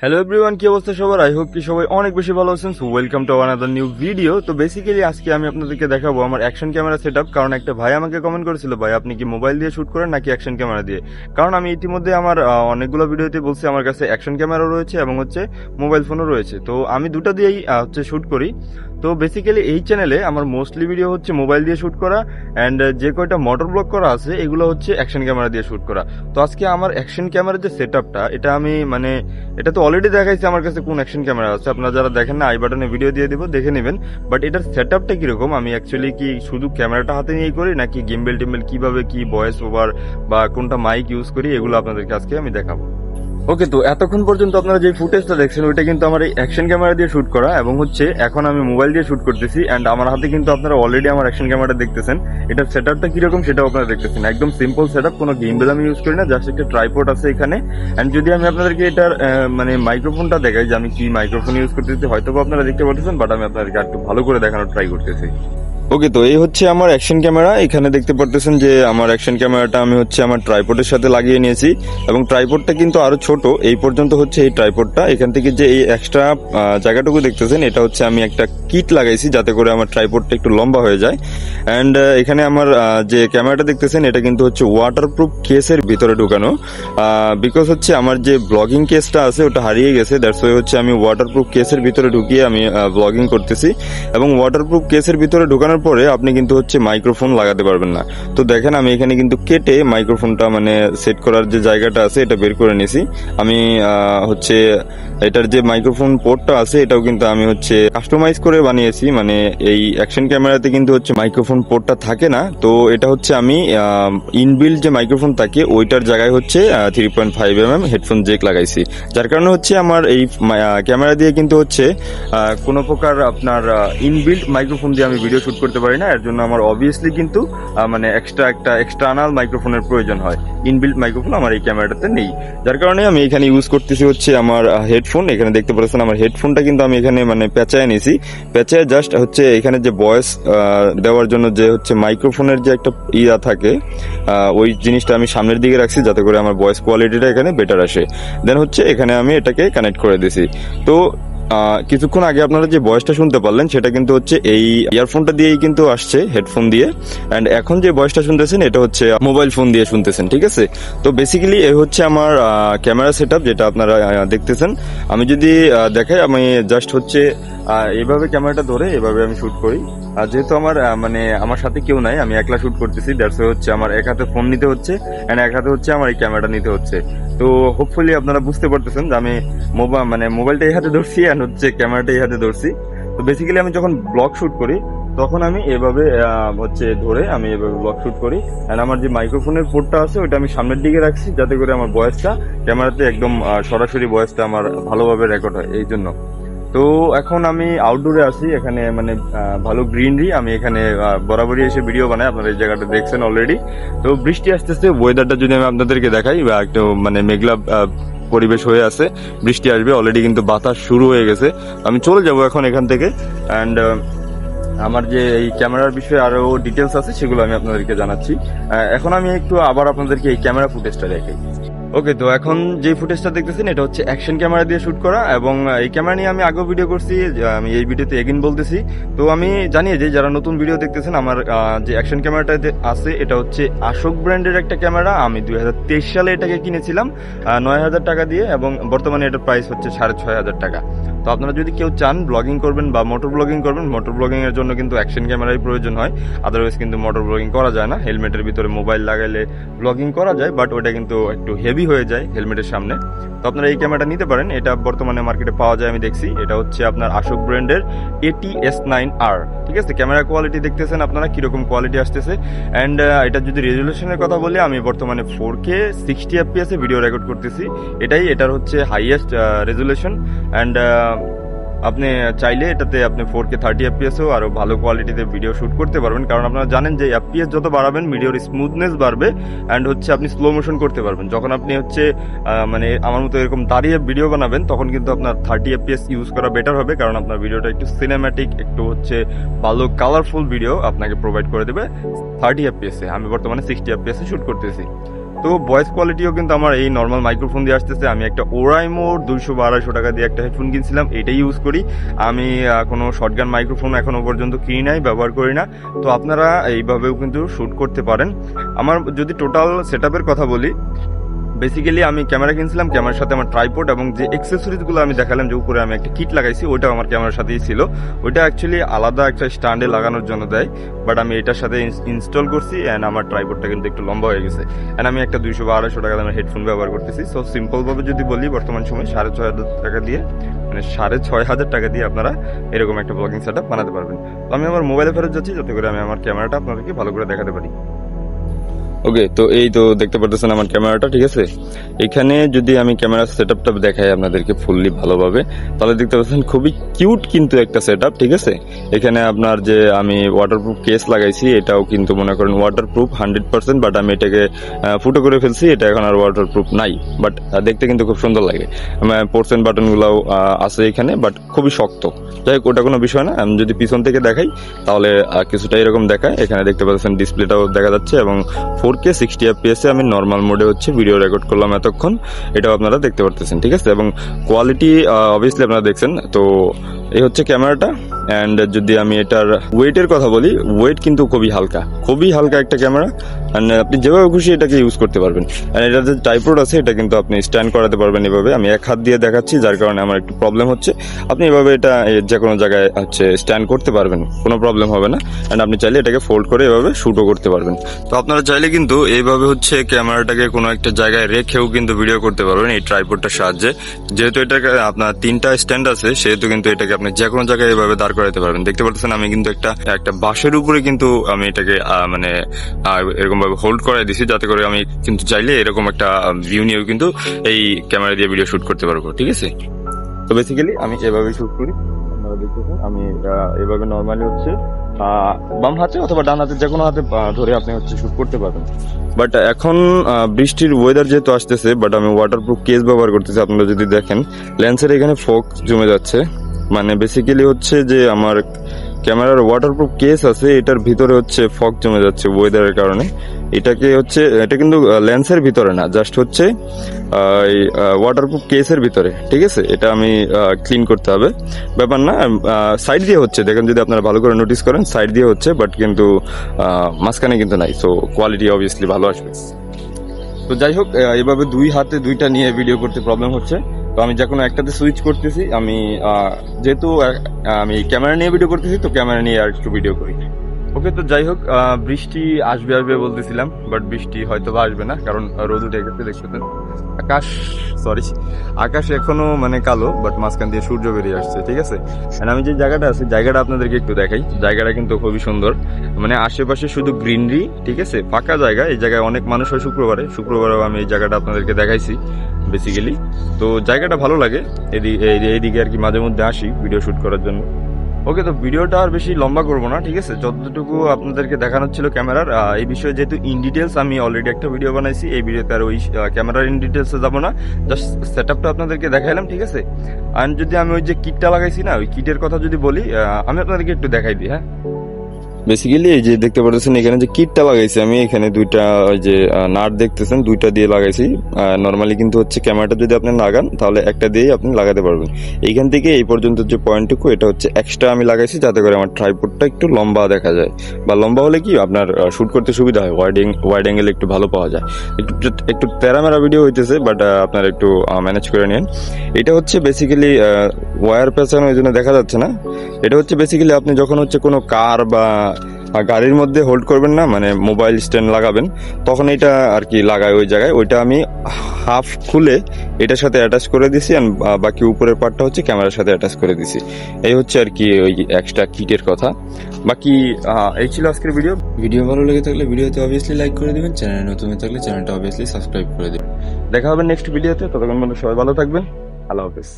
Hello everyone, কি অবস্থা সবার? আই হোপ কি সবাই অনেক বেশি ভালো আছেন। So welcome to another new video. তো বেসিক্যালি আজকে আমি আপনাদেরকে দেখাবো আমার অ্যাকশন ক্যামেরা সেটআপ। কারণ একটা ভাই আমাকে কমেন্ট করেছিল, ভাই আপনি কি মোবাইল দিয়ে শুট করেন নাকি অ্যাকশন ক্যামেরা দিয়ে? কারণ আমি ইতিমধ্যে আমার অনেকগুলো ভিডিওতে বলছি আমার কাছে অ্যাকশন ক্যামেরা রয়েছে এবং হচ্ছে মোবাইল ফোনও রয়েছে। তো আমি দুটো দিয়েই হচ্ছে শুট করি। তো বেসিক্যালি এই চ্যানেলে আমার মোস্টলি ভিডিও হচ্ছে মোবাইল দিয়ে শুট করা, অ্যান্ড যে কয়টা মোটর ব্লগ করা আছে এগুলো হচ্ছে অ্যাকশন ক্যামেরা দিয়ে শুট করা। তো আজকে আমার অ্যাকশন ক্যামেরার যে সেটআপটা, এটা আমি এটা তো অলরেডি দেখাইছি আমার কাছে কোন অ্যাকশন ক্যামেরা আছে। আপনারা যারা দেখেন না, আই বাটনে ভিডিও দিয়ে দিব, দেখে নেবেন। বাট এটার সেটআপটা কিরকম, আমি অ্যাকচুয়ালি কি শুধু ক্যামেরাটা হাতে নিয়েই করি নাকি গিম্বেল টিম্বেল কিভাবে কি ভয়েস ওভার বা কোনটা মাইক ইউজ করি, এগুলো আপনাদেরকে আজকে আমি দেখাবো। ওকে, তো এতক্ষণ পর্যন্ত আপনারা যে ফুটেজটা দেখছেন ওইটা কিন্তু আমার এই অ্যাকশন ক্যামেরা দিয়ে শুট করা, এবং হচ্ছে এখন আমি মোবাইল দিয়ে শুট করতেছি। অ্যান্ড আমার হাতে কিন্তু আপনারা অলরেডি আমার অ্যাকশন ক্যামেরাটা দেখতেছেন। এটার সেটআপটা কিরকম সেটাও আপনারা দেখতেছেন। একদম সিম্পল সেটআপ, কোনো গিম্বেল আমি ইউজ করি না, জাস্ট একটা ট্রাইপড আছে এখানে। অ্যান্ড যদি আমি আপনাদেরকে এটার মাইক্রোফোনটা দেখাই যে আমি কি মাইক্রোফোন ইউজ করতেছি, হয়তো আপনারা দেখতে পাচ্ছেন, বাট আমি আপনাদেরকে একটু ভালো করে দেখানোর ট্রাই করতেছি। ওকে, তো এই হচ্ছে আমার অ্যাকশন ক্যামেরা। এখানে দেখতে পারতেছেন যে আমার অ্যাকশন ক্যামেরাটা আমি হচ্ছে আমার ট্রাইপডের সাথে লাগিয়ে নিয়েছি, এবং ট্রাইপডটা কিন্তু আরো ছোট। এই পর্যন্ত হচ্ছে এই ট্রাইপডটা। এখান থেকে যে এই এক্সট্রা জায়গাটুকু দেখতেছেন, এটা হচ্ছে আমি একটা কিট লাগাইছি যাতে করে আমার ট্রাইপডটা একটু লম্বা হয়ে যায়। অ্যান্ড এখানে আমার যে ক্যামেরাটা দেখতেছেন এটা কিন্তু হচ্ছে ওয়াটারপ্রুফ কেসের ভিতরে ঢুকানো, বিকজ হচ্ছে আমার যে ব্লগিং কেসটা আছে ওটা হারিয়ে গেছে। দ্যাটস ওয়াই হচ্ছে আমি ওয়াটারপ্রুফ কেসের ভিতরে ঢুকিয়ে আমি ব্লগিং করতেছি। এবং ওয়াটারপ্রুফ কেসের ভিতরে ঢুকানোর পরে আপনি কিন্তু হচ্ছে মাইক্রোফোন লাগাতে পারবেন না। তো দেখেন আমি এখানে কিন্তু কেটে মাইক্রোফোনটা সেট করার যে জায়গাটা আছে এটা বের করে নিয়েছি। আমি হচ্ছে এটার যে মাইক্রোফোন পোর্টটা আছে এটাও কিন্তু আমি হচ্ছে কাস্টমাইজ করে বানিয়েছি। এই অ্যাকশন ক্যামেরাতে কিন্তু হচ্ছে মাইক্রোফোন পোর্টটা থাকে না। তো এটা হচ্ছে আমি ইনবিল্ড যে মাইক্রোফোন থাকে ওইটার জায়গায় হচ্ছে 3.5mm হেডফোন জ্যাক লাগাইছি। যার কারণে হচ্ছে আমার এই ক্যামেরা দিয়ে কিন্তু হচ্ছে কোনো প্রকার আপনার ইনবিল্ড মাইক্রোফোন দিয়ে আমি ভিডিও শুট করতে পারি না। এর জন্য আমার অবভিয়াসলি কিন্তু এক্সটার্নাল মাইক্রোফোনের প্রয়োজন হয়। ইনবিল্ড মাইক্রোফোন আমার এই ক্যামেরাটাতে নেই, যার কারণে আমি এখানে ইউজ করতেছি হচ্ছে আমার হেডফোন। এখানে দেখতে পাচ্ছেন আমার হেডফোনটা কিন্তু আমি এখানে পেঁচায় নিয়েছি। পেঁচায় জাস্ট হচ্ছে এখানে যে ভয়েস দেওয়ার জন্য যে হচ্ছে মাইক্রোফোনের যে একটা থাকে, ওই জিনিসটা আমি সামনের দিকে রাখছি যাতে করে আমার ভয়েস কোয়ালিটিটা এখানে বেটার আসে। দেন হচ্ছে এখানে আমি এটাকে কানেক্ট করে দিয়েছি। তো কিছুক্ষণ আগে আপনারা যে ভয়েসটা শুনতে পারলেন সেটা কিন্তু হচ্ছে এই ইয়ারফোনটা দিয়েই কিন্তু আসছে, হেডফোন দিয়ে। অ্যান্ড এখন যে ভয়েসটা শুনতেছেন এটা হচ্ছে মোবাইল ফোন দিয়ে শুনতেছেন, ঠিক আছে? তো বেসিক্যালি এই হচ্ছে আমার ক্যামেরা সেটআপ যেটা আপনারা দেখতেছেন। আমি যদি দেখাই, আমি জাস্ট হচ্ছে এইভাবে ক্যামেরাটা ধরে এভাবে আমি শুট করি। আর যেহেতু আমার আমার সাথে কেউ নাই, আমি একলা শুট করতেছি, দ্যাটস হচ্ছে আমার এক হাতে ফোন নিতে হচ্ছে এন্ড এক হাতে হচ্ছে আমার এই ক্যামেরাটা নিতে হচ্ছে। তো হোপফুলি আপনারা বুঝতে পারতেছেন যে আমি মোবাইলটা এই হাতে ধরছি এন্ড হচ্ছে ক্যামেরাটা এই হাতে ধরছি। তো বেসিক্যালি আমি যখন ব্লগ শুট করি তখন আমি এভাবে হচ্ছে ধরে আমি এভাবে ব্লগ শুট করি। এন্ড আমার যে মাইক্রোফোনের পোর্টটা আছে ওটা আমি সামনের দিকে রাখছি যাতে করে আমার ভয়েসটা ক্যামেরাতে একদম সরাসরি ভয়েসটা আমার ভালোভাবে রেকর্ড হয়, এই জন্য। তো এখন আমি আউটডোরে আছি, এখানে ভালো গ্রিনারি। আমি এখানে বরাবরই এসে ভিডিও বানাই, আপনারা এই জায়গাটা দেখছেন অলরেডি। তো বৃষ্টি আসতেছে, ওয়েদারটা যদি আমি আপনাদেরকে দেখাই, একটু মেঘলা পরিবেশ হয়ে আছে, বৃষ্টি আসবে অলরেডি, কিন্তু বাতাস শুরু হয়ে গেছে। আমি চলে যাব এখন এখান থেকে। অ্যান্ড আমার যে এই ক্যামেরার বিষয়ে আরো ডিটেলস আছে সেগুলো আমি আপনাদেরকে জানাচ্ছি। এখন আমি একটু আবার আপনাদেরকে এই ক্যামেরা ফুটেজটা দেখাই। ওকে, তো এখন যে ফুটেজটা দেখতেছেন এটা হচ্ছে অ্যাকশন ক্যামেরা দিয়ে শুট করা, এবং এই ক্যামেরা নিয়ে আমি আগেও ভিডিও করছি, আমি এই ভিডিওতে এগেইন বলতেছি। তো আমি জানিয়ে যে যারা নতুন ভিডিও দেখতেছেন, আমার যে অ্যাকশন ক্যামেরাটা আছে এটা হচ্ছে আশোক ব্র্যান্ডের একটা ক্যামেরা। আমি 2023 সালে এটাকে কিনেছিলাম 9,000 টাকা দিয়ে, এবং বর্তমানে এটার প্রাইস হচ্ছে 6,500 টাকা। তো আপনারা যদি কেউ চান ব্লগিং করবেন বা মোটর ব্লগিং করবেন, মোটর ব্লগিং এর জন্য কিন্তু অ্যাকশন ক্যামেরাই প্রয়োজন হয়, আদারওয়াইজ কিন্তু মোটর ব্লগিং করা যায় না। হেলমেটের ভিতরে মোবাইল লাগাইলে ব্লগিং করা যায়, বাট ওটা কিন্তু একটু হেভি হয়ে যায় হেলমেটের সামনে। তো আপনারা এই ক্যামেরাটা নিতে পারেন, এটা বর্তমানে মার্কেটে পাওয়া যায়, আমি দেখছি। এটা হচ্ছে আপনার আশোক ব্র্যান্ডের AT-S9R, ঠিক আছে? ক্যামেরা কোয়ালিটি দেখতেছেন আপনারা কিরকম কোয়ালিটি আসতেছে। অ্যান্ড এটা যদি রেজুলেশনের কথা বলি, আমি বর্তমানে 4K 60 FPS এ ভিডিও রেকর্ড করতেছি। এটার হচ্ছে হাইয়েস্ট রেজুলেশন। অ্যান্ড আপনি চাইলে এটাতে আপনি 4K 30 FPSও আরো ভালো কোয়ালিটিতে ভিডিও শুট করতে পারবেন, কারণ আপনারা জানেন যে FPS যত বাড়াবেন ভিডিওর স্মুথনেস বাড়বে, অ্যান্ড হচ্ছে আপনি স্লো মোশন করতে পারবেন। যখন আপনি হচ্ছে আমার মতো এরকম দাঁড়িয়ে ভিডিও বানাবেন তখন কিন্তু আপনার 30 FPS ইউজ করা বেটার হবে, কারণ আপনার ভিডিওটা একটু সিনেম্যাটিক, একটু হচ্ছে ভালো কালারফুল ভিডিও আপনাকে প্রোভাইড করে দেবে 30 FPS এ। আমি বর্তমানে 60 FPS এ শুট করতেছি। তো ভয়েস কোয়ালিটিও কিন্তু আমার এই নর্মাল মাইক্রোফোন দিয়ে আসতেছে। আমি একটা ওরাইমোর 200 বা 250 টাকা দিয়ে একটা হেডফোন কিনছিলাম, এটাই ইউজ করি আমি। কোনো শর্টগান মাইক্রোফোন এখনো পর্যন্ত কিনি নাই, ব্যবহার করি না। তো আপনারা এইভাবেও কিন্তু শ্যুট করতে পারেন। আমার যদি টোটাল সেটআপের কথা বলি, বেসিক্যালি আমি ক্যামেরা কিনছিলাম, ক্যামেরার সাথে আমার ট্রাইপড এবং যে অ্যাক্সেসরিজগুলো আমি দেখালাম যে উপরে আমি একটা কিট লাগাইছি, ওইটাও আমার ক্যামেরার সাথেই ছিল। ওইটা অ্যাকচুয়ালি আলাদা একটা স্ট্যান্ডে লাগানোর জন্য দেয়, বাট আমি এটার সাথে ইনস্টল করছি অ্যান্ড আমার ট্রাইপডটা কিন্তু একটু লম্বা হয়ে গেছে। অ্যান্ড আমি একটা 200 বা 250 টাকা দামের হেডফোন ব্যবহার করতেছি। সো সিম্পলভাবে যদি বলি, বর্তমান সময় 6,500 টাকা দিয়ে, মানে 6,500 টাকা দিয়ে আপনারা এরকম একটা ব্লগিং সেটআপ বানাতে পারবেন। তো আমি আমার মোবাইলে ফেরত যাচ্ছি যাতে করে আমি আমার ক্যামেরাটা আপনাদেরকে ভালো করে দেখাতে পারি। ওকে, তো এই তো দেখতে পারতেছেন আমার ক্যামেরাটা, ঠিক আছে। এখানে যদি আমি ক্যামেরার সেটআপটা দেখাই আপনাদেরকে ফুললি ভালোভাবে, তাহলে দেখতে পাচ্ছেন খুবই কিউট কিন্তু একটা সেটআপ, ঠিক আছে। এখানে আপনার যে আমি ওয়াটারপ্রুফ কেস লাগাইছি, এটাও কিন্তু মনে করেন ওয়াটারপ্রুফ 100%, বাট আমি এটাকে ফুটো করে ফেলছি, এটা এখন আর ওয়াটারপ্রুফ নাই, বাট দেখতে কিন্তু খুব সুন্দর লাগে। পোর্শন বাটনগুলোও আছে এখানে, বাট খুবই শক্ত। যাই হোক, ওটা কোনো বিষয় না। আমি যদি পিছন থেকে দেখাই তাহলে কিছুটা এরকম দেখায়। এখানে দেখতে পাচ্ছেন ডিসপ্লেটাও দেখা যাচ্ছে এবং 4K 60 FPS এ আমি নর্মাল মোডে হচ্ছে ভিডিও রেকর্ড করলাম এতক্ষণ, এটাও আপনারা দেখতে পারতেছেন, ঠিক আছে। এবং কোয়ালিটি অবভিয়াসলি আপনারা দেখছেন। তো এই হচ্ছে ক্যামেরাটা। অ্যান্ড যদি আমি এটার ওয়েটের কথা বলি, ওয়েট কিন্তু খুবই হালকা একটা ক্যামেরা। অ্যান্ড আপনি যেভাবে খুশি এটাকে ইউজ করতে পারবেন। অ্যান্ড এটার যে ট্রাইপড আছে, এটা কিন্তু আপনি স্ট্যান্ড করাতে পারবেন এভাবে। আমি এক হাত দিয়ে দেখাচ্ছি, যার কারণে আমার একটু প্রবলেম হচ্ছে। আপনি এভাবে এটা যে কোনো জায়গায় হচ্ছে স্ট্যান্ড করতে পারবেন, কোনো প্রবলেম হবে না। অ্যান্ড আপনি চাইলে এটাকে ফোল্ড করে এভাবে শ্যুটও করতে পারবেন। তো আপনারা চাইলে কিন্তু এইভাবে হচ্ছে ক্যামেরাটাকে কোনো একটা জায়গায় রেখেও কিন্তু ভিডিও করতে পারবেন এই ট্রাইপডটার সাহায্যে। যেহেতু এটাকে আপনার 3টা স্ট্যান্ড আছে, সেহেতু কিন্তু এটাকে আপনি যে কোনো জায়গায় এভাবে দাঁড় করাতে পারবেন। দেখতে পাচ্ছেন আমি কিন্তু একটা বাঁশের উপরে কিন্তু আমি এটাকে মানে এরকম ভাবে হোল্ড করাই দিছি, যাতে করে আমি কিন্তু চাইলে এরকম একটা ভিউ নিয়েও কিন্তু এই ক্যামেরা দিয়ে ভিডিও শুট করতে পারবো, ঠিক আছে। তো বেসিক্যালি আমি এভাবে শুট করি। আপনারা দেখতেছেন আমি এভাবে নর্মালি হচ্ছে বাম হাতে অথবা ডান হাতে যে কোনো হাতে ধরে আপনি হচ্ছে শুট করতে পারবেন। বাট এখন বৃষ্টির ওয়েদার যেহেতু আসতেছে, বাট আমি ওয়াটারপ্রুফ কেস ব্যবহার করতেছি। আপনারা যদি দেখেন লেন্সের এখানে ফগ জমে যাচ্ছে, মানে বেসিক্যালি হচ্ছে যে আমার ক্যামেরার ওয়াটারপ্রুফ কেস আছে, এটার ভিতরে হচ্ছে ফগ জমে যাচ্ছে ওয়েদারের কারণে। এটা কিন্তু লেন্সের ভিতরে না, জাস্ট হচ্ছে ওয়াটারপ্রুফ কেসের ভিতরে, ঠিক আছে। এটা আমি ক্লিন করতে হবে, ব্যাপার না। সাইড দিয়ে হচ্ছে, দেখেন যদি আপনারা ভালো করে নোটিস করেন, সাইড দিয়ে হচ্ছে, বাট কিন্তু মাঝখানে কিন্তু নাই। সো কোয়ালিটি অবভিয়াসলি ভালো আসবে। তো যাই হোক, এইভাবে দুই হাতে দুইটা নিয়ে ভিডিও করতে প্রবলেম হচ্ছে। তো আমি যে কোনো একটাতে সুইচ করতেছি। আমি যেহেতু আমি ক্যামেরা নিয়ে ভিডিও করতেছি, তো ক্যামেরা নিয়ে আর একটু ভিডিও করি। ওকে, তো যাই হোক, বৃষ্টি আসবে বলতেছিলাম, বাট বৃষ্টি হয়তো বা আসবে না, কারণ রোদ উঠে গেছে। দেখতেছেন আকাশ এখনো মানে কালো, বাট মাঝখান দিয়ে সূর্য বেরিয়ে আসছে, ঠিক আছে। আমি যে জায়গাটা আছে, জায়গাটা আপনাদেরকে একটু দেখাই। জায়গাটা কিন্তু খুবই সুন্দর, মানে আশেপাশে শুধু গ্রিনারি, ঠিক আছে, ফাঁকা জায়গা। এই জায়গায় অনেক মানুষ হয় শুক্রবারেও আমি এই জায়গাটা আপনাদেরকে দেখাইছি বেসিক্যালি। তো জায়গাটা ভালো লাগে, এইদিকে আর কি মাঝে মধ্যে আসি ভিডিও শুট করার জন্য। ওকে, তো ভিডিওটা আর বেশি লম্বা করবো না, ঠিক আছে। যতটুকু আপনাদেরকে দেখানোর ছিল ক্যামেরার এই বিষয়ে, যেহেতু ইন ডিটেলস আমি অলরেডি একটা ভিডিও বানাইছি, এই ভিডিওতে আর ওই ক্যামেরার ইন ডিটেলসে যাবো না, জাস্ট সেটআপটা আপনাদেরকে দেখাইলাম, ঠিক আছে। আর যদি আমি ওই যে কিটটা লাগাইছি না, ওই কিটের কথা যদি বলি, আমি আপনাদেরকে একটু দেখাই দিই। হ্যাঁ, বেসিক্যালি এই যে দেখতে পাচ্ছেন এখানে যে কিটটা লাগাইছি আমি, এখানে দুইটা ওই যে নাট দেখতেছেন, দুইটা দিয়ে লাগাইছি। নর্মালি কিন্তু হচ্ছে ক্যামেরাটা যদি আপনি লাগান, তাহলে একটা দিয়েই আপনি লাগাতে পারবেন। এইখান থেকে এই পর্যন্ত যে পয়েন্টটুকু, এটা হচ্ছে এক্সট্রা আমি লাগাইছি, যাতে করে আমার ট্রাইপডটা একটু লম্বা দেখা যায়, বা লম্বা হলে কি আপনার শুট করতে সুবিধা হয়, ওয়াইড অ্যাঙ্গেল একটু ভালো পাওয়া যায়। একটু তেরামেরা ভিডিও হইতেছে, বাট আপনারা একটু ম্যানেজ করে নিন। এটা হচ্ছে বেসিক্যালি ওয়্যার পেঁচানো, এই জন্য দেখা যাচ্ছে না। এটা হচ্ছে বেসিক্যালি আপনি যখন হচ্ছে কোনো কার বা গাড়ির মধ্যে হোল্ড করবেন না, মানে মোবাইল স্ট্যান্ড লাগাবেন, তখন এটা আর কি লাগায় ওই জায়গায়। ওইটা আমি হাফ খুলে এটার সাথে অ্যাটাচ করে দিছি, আর বাকি উপরের পার্টটা হচ্ছে ক্যামেরার সাথে অ্যাটাচ করে দিছি। এই হচ্ছে আর কি ওই এক্সট্রা কিটের কথা। বাকি এই ছিল আজকের ভিডিও ভালো লেগে থাকলে ভিডিওতে অবভিয়াসলি লাইক করে দিবেন, চ্যানেলে নতুন হয়ে থাকলে চ্যানেলটা অবভিয়াসলি সাবস্ক্রাইব করে দিবেন। দেখা হবে নেক্সট ভিডিওতে, ততক্ষণ পর্যন্ত সবাই ভালো থাকবেন। আল্লাহ হাফেজ।